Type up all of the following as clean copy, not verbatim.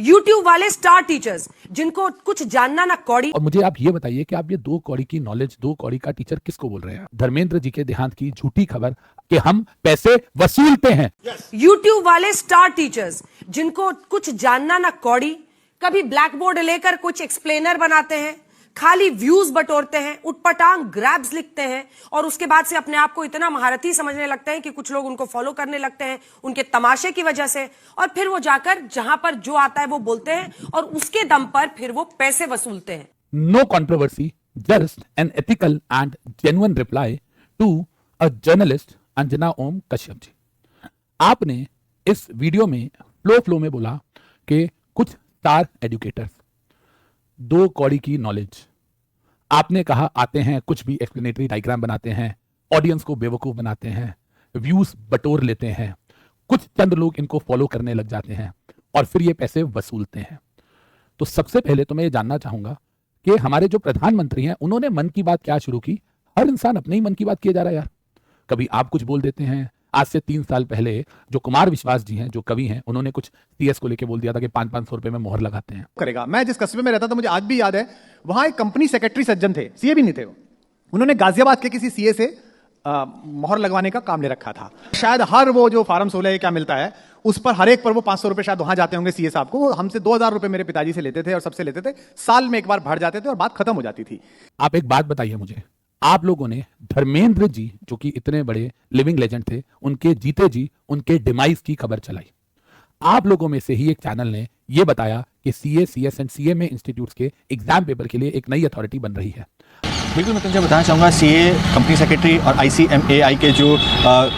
YouTube वाले star teachers जिनको कुछ जानना ना कौड़ी। और मुझे आप ये बताइए कि आप ये 2 कौड़ी की नॉलेज, 2 कौड़ी का टीचर किसको बोल रहे हैं? धर्मेंद्र जी के देहांत की झूठी खबर कि हम पैसे वसूलते हैं। यूट्यूब वाले स्टार टीचर्स जिनको कुछ जानना ना कौड़ी, कभी ब्लैक बोर्ड लेकर कुछ एक्सप्लेनर बनाते हैं, खाली व्यूज बटोरते हैं, उटपटांग ग्रैब्स लिखते हैं और उसके बाद से अपने आप को इतना महारथी समझने लगते हैं कि कुछ लोग उनको फॉलो करने लगते हैं उनके तमाशे की वजह से, और फिर वो जाकर जहां पर जो आता है वो बोलते हैं और उसके दम पर फिर वो पैसे वसूलते हैं। No controversy, just an ethical and genuine reply to a journalist Anjana Om Kashyap ji. आपने इस वीडियो में फ्लो में बोला कि कुछ स्टार एजुकेटर्स 2 कौड़ी की नॉलेज, आपने कहा आते हैं, कुछ भी एक्सप्लेनेटरी डायग्राम बनाते हैं, ऑडियंस को बेवकूफ बनाते हैं, व्यूज बटोर लेते हैं, कुछ चंद लोग इनको फॉलो करने लग जाते हैं और फिर ये पैसे वसूलते हैं। तो सबसे पहले तो मैं ये जानना चाहूंगा कि हमारे जो प्रधानमंत्री हैं उन्होंने मन की बात क्या शुरू की? हर इंसान अपने ही मन की बात किए जा रहा है यार। कभी आप कुछ बोल देते हैं। आज से 3 साल पहले जो कुमार विश्वास जी हैं, जो कवि हैं, उन्होंने कुछ सीएस को लेके बोल दिया था कि 500-500 रुपए में मोहर लगाते हैं। करेगा। मैं जिस कस्बे में रहता था, मुझे आज भी याद है, वहां एक कंपनी सेक्रेटरी सज्जन थे, सीए भी नहीं थे वो। उन्होंने गाजियाबाद के किसी सीए से मोहर लगवाने का काम ले रखा था। शायद हर वो जो फार्म 16 क्या मिलता है उस पर हर एक पर वो 500 रुपए शायद वहां जाते होंगे सीए साहब को। वो हमसे 2000 रुपए मेरे पिताजी से लेते थे और सबसे लेते थे। साल में एक बार भर जाते थे और बात खत्म हो जाती थी। आप एक बात बताइए मुझे, आप लोगों ने धर्मेंद्र जी जो कि इतने बड़े लिविंग लेजेंड थे, उनके जीते जी उनके डिमाइस की खबर चलाई। आप लोगों में से ही एक चैनल ने यह बताया कि CA, CS and CMA institutes के एग्जाम पेपर के लिए एक नई अथॉरिटी बन रही है। बिल्कुल, मैं तुमसे बताना चाहूँगा, सीए, कंपनी सेक्रेटरी और आईसीएमएआई के जो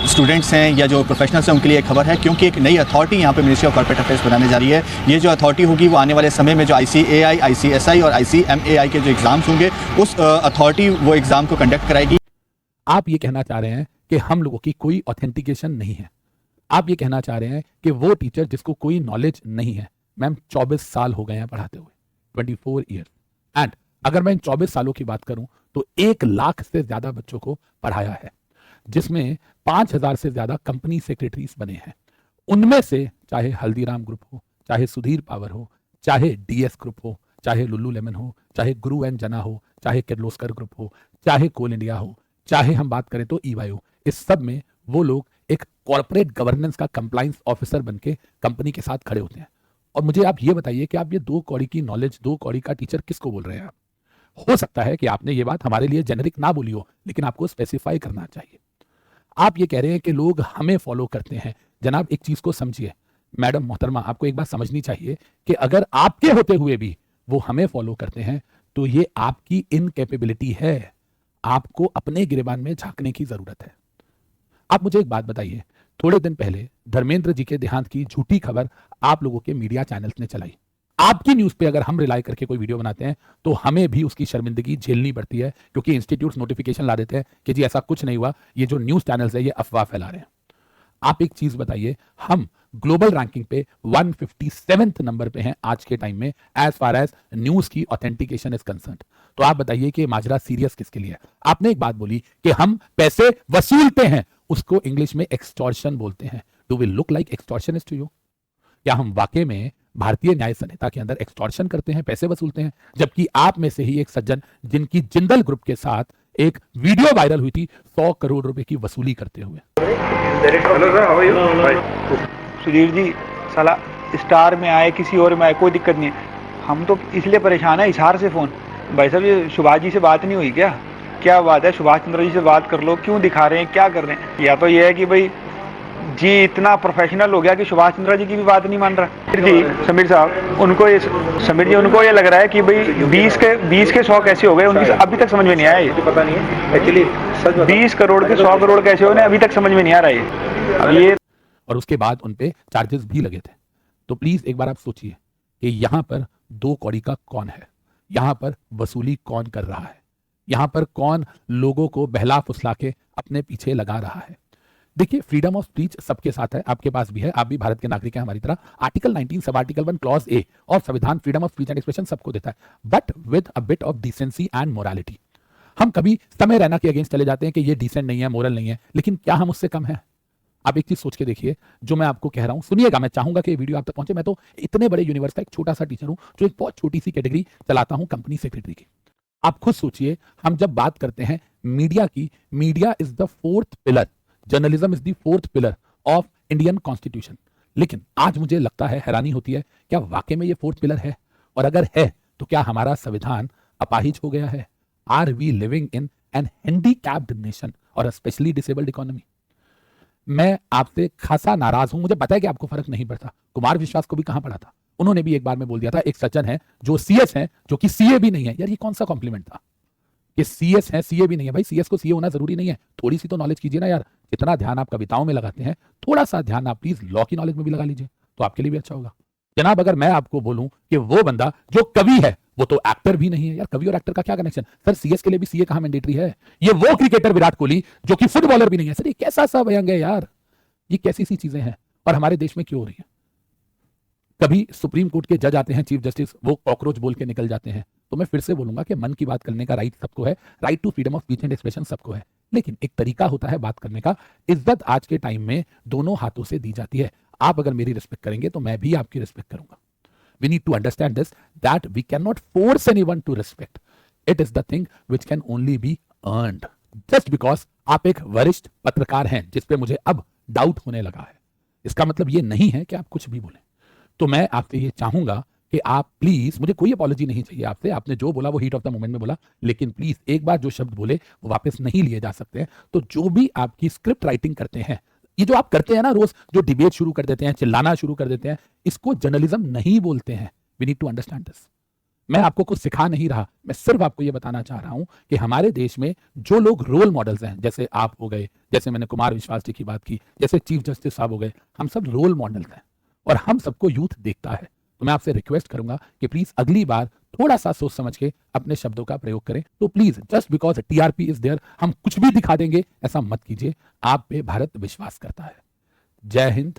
स्टूडेंट्स हैं या जो प्रोफेशनल्स हैं उनके लिए खबर है, क्योंकि एक नई अथॉरिटी यहाँ पे मिनिस्ट्री ऑफ कॉर्पोरेट अफेयर्स बनाने जा रही है। ये जो अथॉरिटी होगी वो आने वाले समय में जो आईसीएआई, आईसीएसआई और आईसीएमएआई के जो एग्जाम्स होंगे उस अथॉरिटी वो एग्जाम को कंडक्ट कराएगी। आप ये कहना चाह रहे हैं कि हम लोगों की कोई ऑथेंटिकेशन नहीं है। आप ये कहना चाह रहे हैं कि वो टीचर जिसको कोई नॉलेज नहीं है, मैम 24 साल हो गए हैं पढ़ाते हुए, 24 ईयर, एंड अगर मैं इन 24 सालों की बात करूं तो 1 लाख से ज्यादा बच्चों को पढ़ाया है, जिसमें 5000 से ज्यादा कंपनी सेक्रेटरीज बने हैं। उनमें से चाहे हल्दीराम ग्रुप हो, चाहे सुधीर पावर हो, चाहे डीएस ग्रुप हो, चाहे लुल्लू लेमन हो, चाहे गुरु एंड जना हो, चाहे किर्लोस्कर ग्रुप हो, चाहे कोल इंडिया हो, चाहे हम बात करें तो ईवाई हो, इस सब में वो लोग एक कॉर्पोरेट गवर्नेंस का कंप्लायंस ऑफिसर बनके कंपनी के साथ खड़े होते हैं। और मुझे आप ये बताइए कि आप ये 2 कौड़ी की नॉलेज, 2 कौड़ी का टीचर किसको बोल रहे हैं आप? हो सकता है कि आपने ये बात हमारे लिए जेनरिक ना बोली हो, लेकिन आपको स्पेसिफाई करना चाहिए। आप ये कह रहे हैं कि लोग हमें फॉलो करते हैं। जनाब, एक चीज को समझिए, मैडम मोहतरमा, आपको एक बात समझनी चाहिए कि अगर आपके होते हुए भी वो हमें फॉलो करते हैं तो ये आपकी इनकैपेबिलिटी है। आपको अपने गिरेबान में झांकने की जरूरत है। आप मुझे एक बात बताइए, थोड़े दिन पहले धर्मेंद्र जी के देहांत की झूठी खबर आप लोगों के मीडिया चैनल्स ने चलाई। आपकी न्यूज पे अगर हम रिलाई करके कोई वीडियो बनाते हैं तो हमें भी उसकी शर्मिंदगी झेलनी पड़ती है, क्योंकि इंस्टीट्यूट्स नोटिफिकेशन ला देते हैं कि जी ऐसा कुछ नहीं हुआ, ये जो न्यूज चैनल्स है ये अफवाह फैला रहे हैं। आप एक चीज बताइए, हम ग्लोबल रैंकिंग पे 157th नंबर पे हैं आज के टाइम में एज फार एज न्यूज की ऑथेंटिकेशन इज कंसर्न्ड। तो आप बताइए कि माजरा सीरियस किसके लिए है? आपने एक बात बोली कि हम पैसे वसूलते हैं, उसको इंग्लिश में एक्सटॉर्शन बोलते हैं। Do we look like extortionist to you? क्या हम वाकई में भारतीय न्याय संहिता के अंदर एक्सटॉर्शन करते हैं, पैसे वसूलते हैं? जबकि आप में से ही एक सज्जन जिनकी जिंदल ग्रुप के साथ एक वीडियो वायरल हुई थी 100 करोड़ रुपए की वसूली करते हुए। सुधीर जी, साला स्टार में आए, किसी और में आए, कोई दिक्कत नहीं है। हम तो इसलिए परेशान है, इशार से फोन। भाई साहब, ये सुभाष जी से बात नहीं हुई क्या? क्या बात है, सुभाष चंद्र जी से बात कर लो। क्यों दिखा रहे हैं, क्या कर रहे हैं? या तो ये है कि भाई जी इतना प्रोफेशनल हो गया कि सुभाष चंद्र जी की भी बात नहीं मान रहा। जी समीर साहब, उनको ये लग रहा है कि भाई 20 के 100 कैसे हो गए, उनकी अभी तक समझ में नहीं आया। ये पता नहीं है एक्चुअली, 20 करोड़ के 100 करोड़ कैसे हो गए अभी तक समझ में नहीं आ रहा है अब ये। और उसके बाद उन पे चार्जेस भी लगे थे। तो प्लीज एक बार आप सोचिए कि यहां पर 2 कौड़ी का कौन है, यहां पर वसूली कौन कर रहा है, यहां पर कौन लोगों को बहला फुसला के अपने पीछे लगा रहा है। देखिए, फ्रीडम ऑफ स्पीच सबके साथ है, आपके पास भी है, आप भी भारत के नागरिक हैं हमारी तरह। Article 19 sub article 1 clause A और संविधान freedom of speech and expression सबको देता है, but with a bit of decency and morality. हम कभी समय रैना के अगेंस्ट चले जाते हैं कि ये डिसेंट नहीं है, मोरल नहीं है, लेकिन क्या हम उससे कम है? आप एक चीज सोच के देखिए, जो मैं आपको कह रहा हूं सुनिएगा, मैं चाहूंगा कि ये वीडियो आप तक पहुंचे। मैं तो इतने बड़े यूनिवर्स का एक छोटा सा टीचर हूं जो एक बहुत छोटी सी कैटेगरी चलाता हूं कंपनी सेक्रेटरी की। आप खुद सोचिए, हम जब बात करते हैं मीडिया की, media is the fourth pillar, journalism is the fourth pillar of Indian constitution. लेकिन आज मुझे लगता है, हैरानी होती है, क्या वाकई में ये फोर्थ पिलर है? और अगर है तो क्या हमारा संविधान अपाहिज हो गया है? Are we living in an handicapped nation और स्पेशली डिसेबल्ड इकोनॉमी? मैं आपसे खासा नाराज हूं। मुझे पता है कि आपको फर्क नहीं पड़ता। कुमार विश्वास को भी कहां पड़ा था? उन्होंने भी एक बार में बोल दिया था, एक सज्जन है जो सीएस है, जो कि सीए भी नहीं है। यार ये कौन सा कॉम्प्लीमेंट था कि सीएस है सीए भी नहीं है? भाई सीएस को सीए होना जरूरी नहीं है, थोड़ी सी तो नॉलेज कीजिए ना यार। जितना ध्यान आप कविताओं में लगाते हैं, थोड़ा सा ध्यान आप प्लीज लॉ की नॉलेज में भी लगा लीजिए, तो आपके लिए भी अच्छा होगा। जनाब, अगर मैं आपको बोलूं कि वो बंदा जो कवि है वो तो एक्टर भी नहीं है, यार कवि और एक्टर का क्या कनेक्शन? सर सीएस के लिए भी सीए कहां मैंडेटरी है? ये वो क्रिकेटर विराट कोहली जो कि फुटबॉलर भी नहीं है। सर ये कैसा सा व्यंग है यार? ये कैसी सी चीजें हैं और हमारे देश में क्यों हो रही है? कभी सुप्रीम कोर्ट के जज आते हैं, चीफ जस्टिस, वो कॉकरोच बोल के निकल जाते हैं। तो मैं फिर से बोलूंगा कि मन की बात करने का राइट सबको है, right to freedom of speech and expression सबको है, लेकिन एक तरीका होता है बात करने का। इज्जत आज के टाइम में दोनों हाथों से दी जाती है। आप अगर मेरी रिस्पेक्ट करेंगे तो मैं भी आपकी रिस्पेक्ट करूंगा। We need to understand this, that we cannot force anyone to respect. It is the thing which can only be earned. Just because आप एक वरिष्ठ पत्रकार हैं जिस पे मुझे अब डाउट होने लगा है, इसका मतलब ये नहीं है कि आप कुछ भी बोलें। तो मैं आपसे ये चाहूंगा कि आप प्लीज, मुझे कोई अपॉलॉजी नहीं चाहिए आपसे, आपने जो बोला वो हीट ऑफ द मोमेंट में बोला, लेकिन प्लीज एक बार जो शब्द बोले वो वापस नहीं लिए जा सकते हैं। तो जो भी आपकी स्क्रिप्ट राइटिंग करते हैं, ये जो आप करते हैं ना रोज, जो डिबेट शुरू कर देते हैं, चिल्लाना शुरू कर देते हैं, इसको जर्नलिज्म नहीं बोलते हैं। We need to understand this. मैं आपको कुछ सिखा नहीं रहा, मैं सिर्फ आपको ये बताना चाह रहा हूं कि हमारे देश में जो लोग रोल मॉडल्स हैं, जैसे आप हो गए, जैसे मैंने कुमार विश्वास जी की बात की, जैसे चीफ जस्टिस साहब हो गए, हम सब रोल मॉडल्स हैं और हम सबको यूथ देखता है। तो मैं आपसे रिक्वेस्ट करूंगा कि प्लीज अगली बार थोड़ा सा सोच समझ के अपने शब्दों का प्रयोग करें। तो please, just because TRP is there, हम कुछ भी दिखा देंगे, ऐसा मत कीजिए। आप पे भारत विश्वास करता है। जय हिंद,